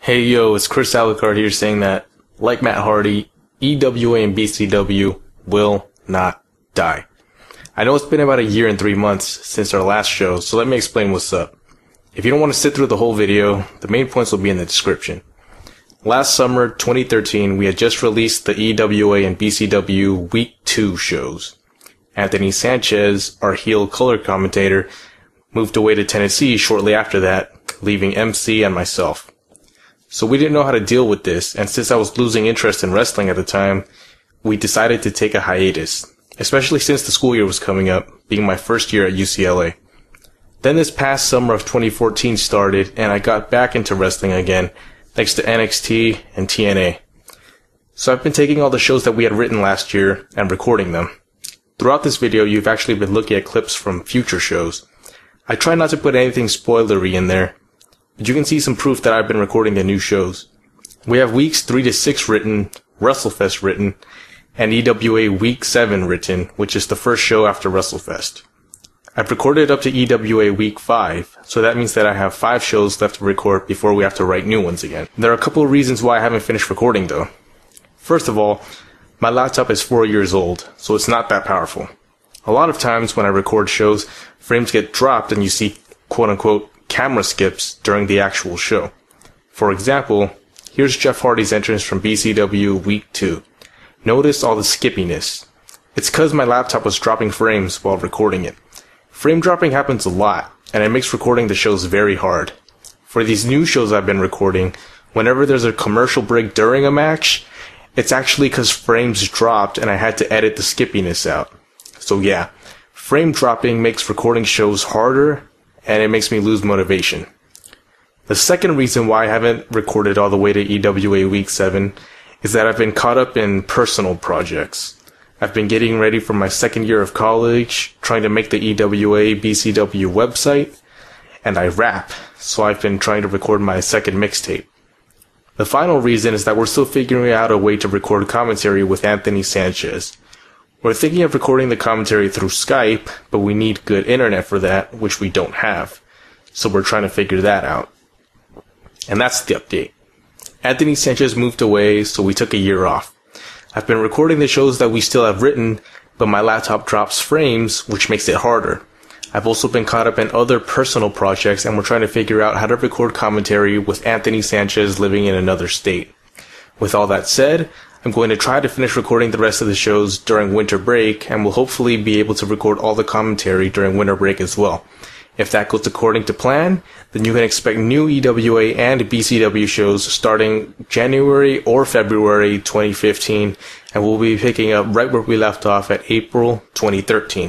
Hey yo, it's Chris Alucard here saying that, like Matt Hardy, EWA and BCW will not die. I know it's been about a year and 3 months since our last show, so let me explain what's up. If you don't want to sit through the whole video, the main points will be in the description. Last summer, 2013, we had just released the EWA and BCW Week 2 shows. Anthony Sanchez, our heel color commentator, moved away to Tennessee shortly after that, leaving MC and myself. So we didn't know how to deal with this, and since I was losing interest in wrestling at the time, we decided to take a hiatus, especially since the school year was coming up, being my first year at UCLA. Then this past summer of 2014 started, and I got back into wrestling again, thanks to NXT and TNA. So I've been taking all the shows that we had written last year and recording them. Throughout this video, you've actually been looking at clips from future shows. I try not to put anything spoilery in there, but you can see some proof that I've been recording the new shows. We have weeks 3 to 6 written, WrestleFest written, and EWA Week 7 written, which is the first show after WrestleFest. I've recorded up to EWA Week 5, so that means that I have 5 shows left to record before we have to write new ones again. There are a couple of reasons why I haven't finished recording though. First of all, my laptop is 4 years old, so it's not that powerful. A lot of times when I record shows, frames get dropped and you see quote-unquote camera skips during the actual show. For example, here's Jeff Hardy's entrance from BCW Week 2. Notice all the skippiness. It's cause my laptop was dropping frames while recording it. Frame dropping happens a lot, and it makes recording the shows very hard. For these new shows I've been recording, whenever there's a commercial break during a match, it's actually cause frames dropped and I had to edit the skippiness out. So yeah, frame dropping makes recording shows harder, and it makes me lose motivation. The second reason why I haven't recorded all the way to EWA Week 7 is that I've been caught up in personal projects. I've been getting ready for my second year of college, trying to make the EWA BCW website, and I rap, so I've been trying to record my second mixtape. The final reason is that we're still figuring out a way to record commentary with Anthony Sanchez. We're thinking of recording the commentary through Skype, but we need good internet for that, which we don't have. So we're trying to figure that out. And that's the update. Anthony Sanchez moved away, so we took a year off. I've been recording the shows that we still have written, but my laptop drops frames, which makes it harder. I've also been caught up in other personal projects, and we're trying to figure out how to record commentary with Anthony Sanchez living in another state. With all that said, I'm going to try to finish recording the rest of the shows during winter break, and will hopefully be able to record all the commentary during winter break as well. If that goes according to plan, then you can expect new EWA and BCW shows starting January or February 2015, and we'll be picking up right where we left off at April 2013.